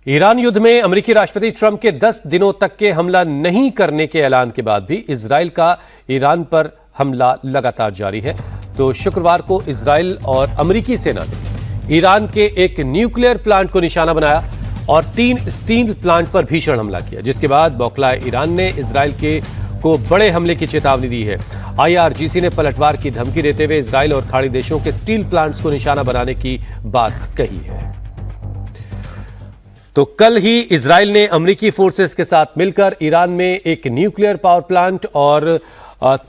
Iran युद्ध में अमेरिकी राष्ट्रपति ट्रंप के 10 दिनों तक के हमला नहीं करने के ऐलान के बाद भी इजराइल का ईरान पर हमला लगातार जारी है। तो शुक्रवार को इजराइल और अमेरिकी सेना ने ईरान के एक न्यूक्लियर प्लांट को निशाना बनाया और 3 स्टील प्लांट पर भीषण हमला किया, जिसके बाद बौखलाए ईरान ने इजराइल को बड़े हमले की चेतावनी दी है। IRGC ने पलटवार की धमकी देते हुए इजराइल और खाड़ी देशों के स्टील प्लांट्स को निशाना बनाने की बात कही है। तो कल ही इजराइल ने अमेरिकी फोर्सेस के साथ मिलकर ईरान में एक न्यूक्लियर पावर प्लांट और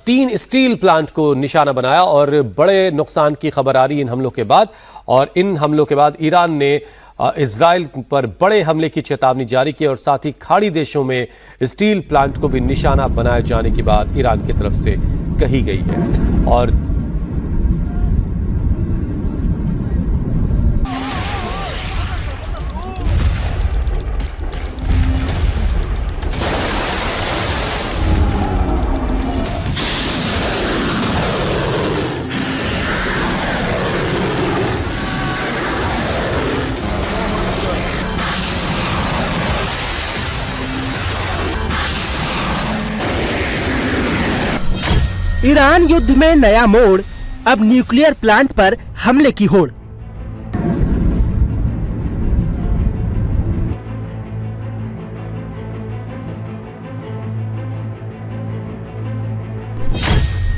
3 स्टील प्लांट को निशाना बनाया और बड़े नुकसान की खबर आ रही इन हमलों के बाद। और इन हमलों के बाद ईरान ने इजराइल पर बड़े हमले की चेतावनी जारी की और साथ ही खाड़ी देशों में स्टील प्लांट को भी निशाना बनाए जाने की बात ईरान की तरफ से कही गई है। और ईरान युद्ध में नया मोड़, अब न्यूक्लियर प्लांट पर हमले की होड़।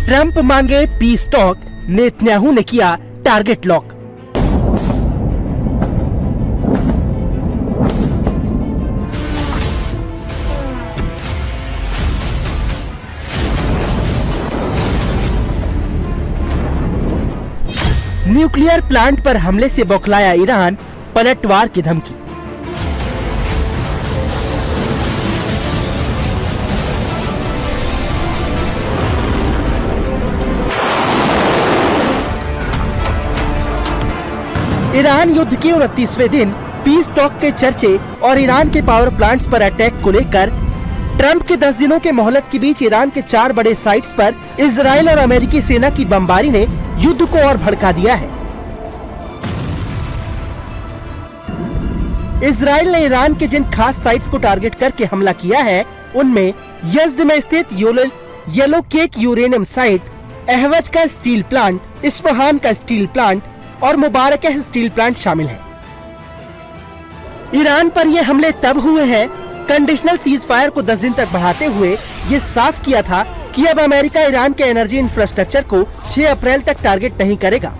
ट्रंप मांगे पीस टॉक, नेतन्याहू ने किया टारगेट लॉक। न्यूक्लियर प्लांट पर हमले से बौखलाया ईरान, पलटवार की धमकी। ईरान युद्ध के 29वें दिन पीस टॉक के चर्चे और ईरान के पावर प्लांट्स पर अटैक को लेकर ट्रंप के 10 दिनों के मोहलत के बीच ईरान के 4 बड़े साइट्स पर इजराइल और अमेरिकी सेना की बमबारी ने युद्ध को और भड़का दिया है। इजराइल ने ईरान के जिन खास साइट्स को टारगेट करके हमला किया है, उनमें यज़्द में स्थित येलो केक यूरेनियम साइट, अहवज का स्टील प्लांट, इस्फहान का स्टील प्लांट और मुबारकह स्टील प्लांट शामिल है। ईरान पर ये हमले तब हुए हैं कंडीशनल सीज फायर को 10 दिन तक बढ़ाते हुए ये साफ किया था कि अब अमेरिका ईरान के एनर्जी इंफ्रास्ट्रक्चर को 6 अप्रैल तक टारगेट नहीं करेगा।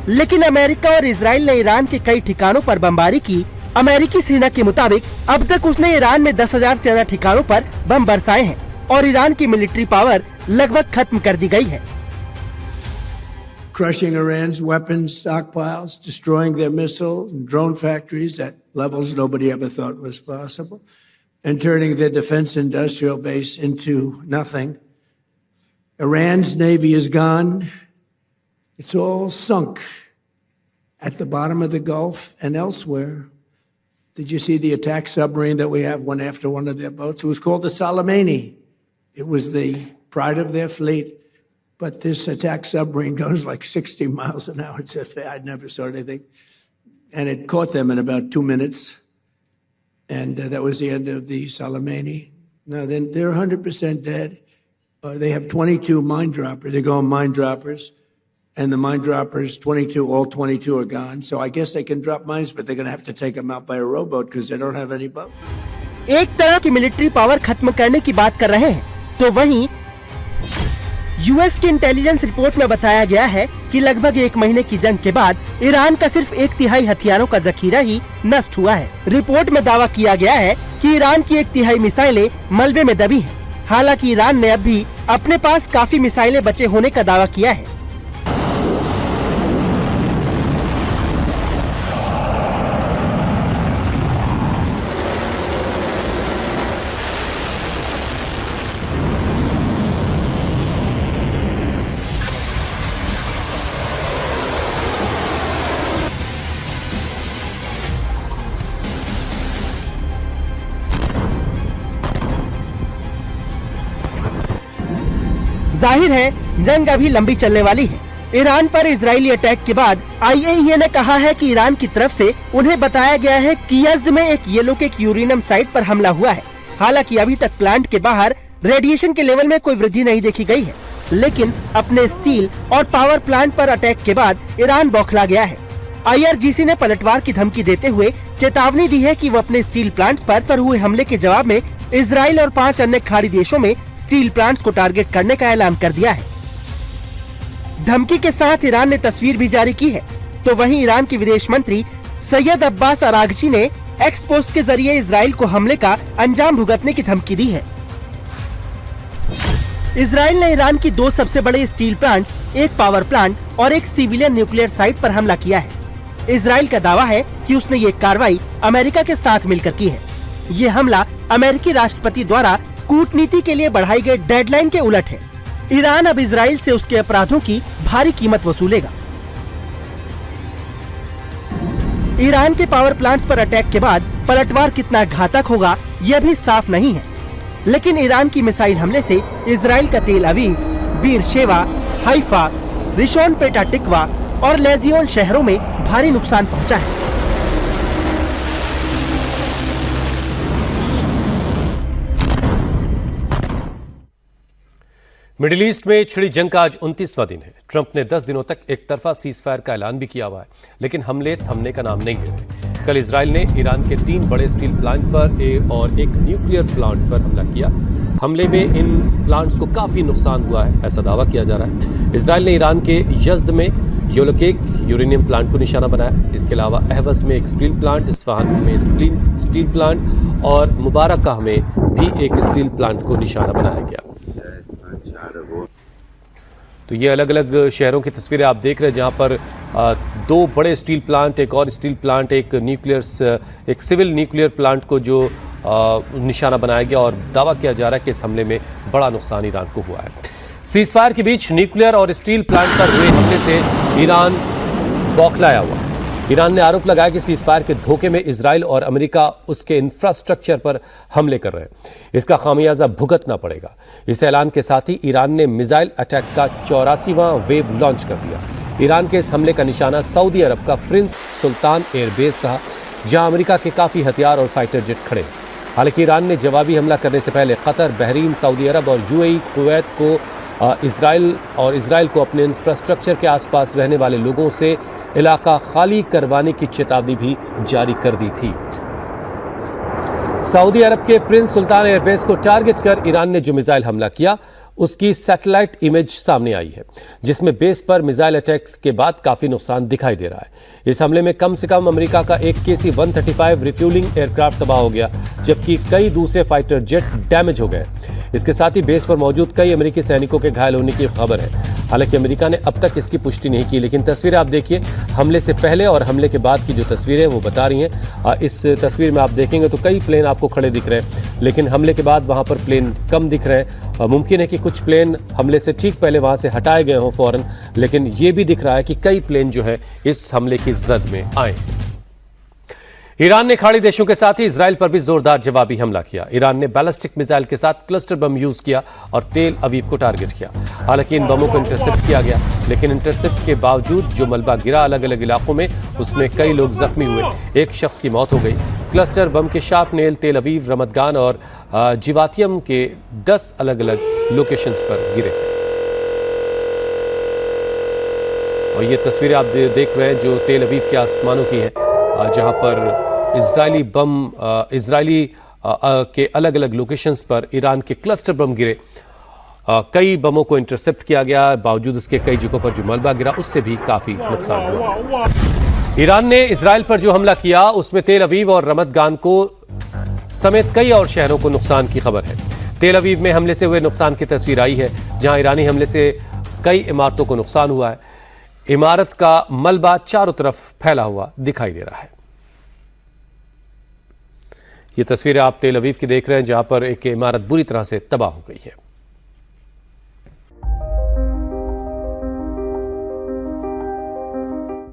लेकिन अमेरिका और इजराइल ने ईरान के कई ठिकानों पर बमबारी की। अमेरिकी सेना के मुताबिक अब तक उसने ईरान में 10,000 से ज्यादा ठिकानों पर बम बरसाए हैं और ईरान की मिलिट्री पावर लगभग खत्म कर दी गई है। Crushing Iran's weapons stockpiles, destroying their missile and drone factories at levels nobody ever thought was possible, and turning their defense industrial base into nothing. Iran's navy is gone. It's all sunk at the bottom of the Gulf and elsewhere. Did you see the attack submarine that we have one after one of their boats? It was called the Soleimani. It was the pride of their fleet. But this attack submarine goes like 60 miles an hour. I never saw anything. And it caught them in about 2 minutes. And that was the end of the Soleimani. Now, then they're 100% dead. They have 22 mine droppers. They go on mine droppers. And the mine droppers, all 22 are gone. So I guess they can drop mines, but they're going to have to take them out by a rowboat because they don't have any boats. एक तरह की military power खत्म करने की बात कर रहे हैं, तो वहीं यूएस की इंटेलिजेंस रिपोर्ट में बताया गया है कि लगभग 1 महीने की जंग के बाद ईरान का सिर्फ 1/3 हथियारों का जखीरा ही नष्ट हुआ है। रिपोर्ट में दावा किया गया है कि ईरान की 1/3 मिसाइलें मलबे में दबी हैं। हालांकि ईरान ने अब भी अपने पास काफी मिसाइलें बचे होने का दावा किया है। जाहिर है जंग अभी लंबी चलने वाली है। ईरान पर इजरायली अटैक के बाद IAEA ने कहा है कि ईरान की तरफ से उन्हें बताया गया है कि यज़्द में एक येलोकेक यूरेनियम साइट पर हमला हुआ है। हालांकि अभी तक प्लांट के बाहर रेडिएशन के लेवल में कोई वृद्धि नहीं देखी गई है, लेकिन अपने स्टील और पावर प्लांट पर अटैक के बाद ईरान बौखला गया है। IRGC ने पलटवार की धमकी देते हुए चेतावनी दी है कि वो अपने स्टील प्लांट्स पर हुए हमले के जवाब में इजराइल और 5 अन्य खाड़ी देशों में स्टील प्लांट्स को टारगेट करने का ऐलान कर दिया है। धमकी के साथ ईरान ने तस्वीर भी जारी की है। तो वहीं ईरान के विदेश मंत्री सैयद अब्बास अरागची ने एक्स पोस्ट के जरिए इजराइल को हमले का अंजाम भुगतने की धमकी दी है। इजराइल ने ईरान की 2 सबसे बड़े स्टील प्लांट्स, एक पावर प्लांट और एक सिविलियन न्यूक्लियर साइट पर हमला किया है। इजराइल का दावा है कि उसने ये कार्रवाई अमेरिका के साथ मिलकर की है। ये हमला अमेरिकी राष्ट्रपति द्वारा कूटनीति के लिए बढ़ाई गई डेडलाइन के उलट है। ईरान अब इजराइल से उसके अपराधों की भारी कीमत वसूलेगा। ईरान के पावर प्लांट्स पर अटैक के बाद पलटवार कितना घातक होगा यह भी साफ नहीं है, लेकिन ईरान की मिसाइल हमले से इजराइल का तेल अवीव, बीर शेवा, हाइफा, रिशोन पेटा टिकवा और लेजियोन शहरों में भारी नुकसान पहुंचा है। मिडिल ईस्ट में छिड़ी जंग का आज 29वां दिन है। ट्रंप ने 10 दिनों तक एक तरफा सीज फायर का ऐलान भी किया हुआ है, लेकिन हमले थमने का नाम नहीं ले रहे। कल इजराइल ने ईरान के 3 बड़े स्टील प्लांट पर और एक न्यूक्लियर प्लांट पर हमला किया। हमले में इन प्लांट्स को काफी नुकसान हुआ है, ऐसा दावा किया जा रहा है। इजराइल ने ईरान के यज़्द में येलोकेक यूरेनियम प्लांट को निशाना बनाया। इसके अलावा अहवज़ में एक स्टील प्लांट, इस्फहान में स्टील प्लांट और मुबारकह में भी एक स्टील प्लांट को निशाना बनाया गया। तो ये अलग अलग शहरों की तस्वीरें आप देख रहे हैं, जहां पर 2 बड़े स्टील प्लांट, एक और स्टील प्लांट, एक सिविल न्यूक्लियर प्लांट को जो निशाना बनाया गया और दावा किया जा रहा है कि इस हमले में बड़ा नुकसान ईरान को हुआ है। सीजफायर के बीच न्यूक्लियर और स्टील प्लांट पर हुए हमले से ईरान बौखलाया हुआ है। ईरान ने आरोप लगाया कि सीजफायर के धोखे में इजराइल और अमेरिका उसके इंफ्रास्ट्रक्चर पर हमले कर रहे हैं। इसका खामियाजा भुगतना पड़ेगा। इस ऐलान के साथ ही ईरान ने मिसाइल अटैक का 84वां वेव लॉन्च कर दिया। ईरान के इस हमले का निशाना सऊदी अरब का प्रिंस सुल्तान एयरबेस रहा, जहां अमेरिका के काफ़ी हथियार और फाइटर जेट खड़े। हालांकि ईरान ने जवाबी हमला करने से पहले कतर, बहरीन, सऊदी अरब और UAE, कुवैत को इजराइल को अपने इंफ्रास्ट्रक्चर के आसपास रहने वाले लोगों से इलाका खाली करवाने की चेतावनी भी जारी कर दी थी। सऊदी अरब के प्रिंस सुल्तान एयरबेस को टारगेट कर ईरान ने जो मिसाइल हमला किया, उसकी सैटेलाइट इमेज सामने आई है, जिसमें बेस पर मिसाइल अटैक्स के बाद काफी नुकसान दिखाई दे रहा है। इस हमले में कम से कम अमेरिका का एक KC-135 रिफ्यूलिंग एयरक्राफ्ट तबाह हो गया, जबकि कई दूसरे फाइटर जेट डैमेज हो गए। इसके साथ ही बेस पर मौजूद कई अमेरिकी सैनिकों के घायल होने की खबर है। हालांकि अमेरिका ने अब तक इसकी पुष्टि नहीं की, लेकिन तस्वीरें आप देखिए, हमले से पहले और हमले के बाद की जो तस्वीरें वो बता रही हैं। इस तस्वीर में आप देखेंगे तो कई प्लेन आपको खड़े दिख रहे हैं, लेकिन हमले के बाद वहां पर प्लेन कम दिख रहे हैं। मुमकिन है कि कुछ प्लेन हमले से ठीक पहले वहां से हटाए गए हों फौरन, लेकिन ये भी दिख रहा है कि कई प्लेन जो है इस हमले की जद में आए। ईरान ने खाड़ी देशों के साथ ही इजराइल पर भी जोरदार जवाबी हमला किया। ईरान ने बैलिस्टिक मिसाइल के साथ क्लस्टर बम यूज किया और तेल अवीव को टारगेट किया। हालांकि इन बमों को इंटरसेप्ट किया गया, लेकिन इंटरसेप्ट के बावजूद जो मलबा गिरा अलग अलग इलाकों में, उसमें कई लोग जख्मी हुए। एक शख्स की मौत हो गई। क्लस्टर बम के शार्पनेल तेल अवीव, रमतगान और जिवातियम के 10 अलग अलग लोकेशंस पर गिरे। और ये तस्वीरें आप देख रहे हैं जो तेल अवीव के आसमानों की हैं, जहां पर इजरायली के अलग अलग लोकेशंस पर ईरान के क्लस्टर बम गिरे। कई बमों को इंटरसेप्ट किया गया, बावजूद उसके कई जगहों पर जो मलबा गिरा उससे भी काफी नुकसान हुआ। ईरान ने इजराइल पर जो हमला किया उसमें तेल अवीव और रमतगान को समेत कई और शहरों को नुकसान की खबर है। तेल अवीव में हमले से हुए नुकसान की तस्वीर आई है, जहां ईरानी हमले से कई इमारतों को नुकसान हुआ है। इमारत का मलबा चारों तरफ फैला हुआ दिखाई दे रहा है। ये तस्वीरें आप तेल अवीव की देख रहे हैं, जहां पर एक इमारत बुरी तरह से तबाह हो गई है।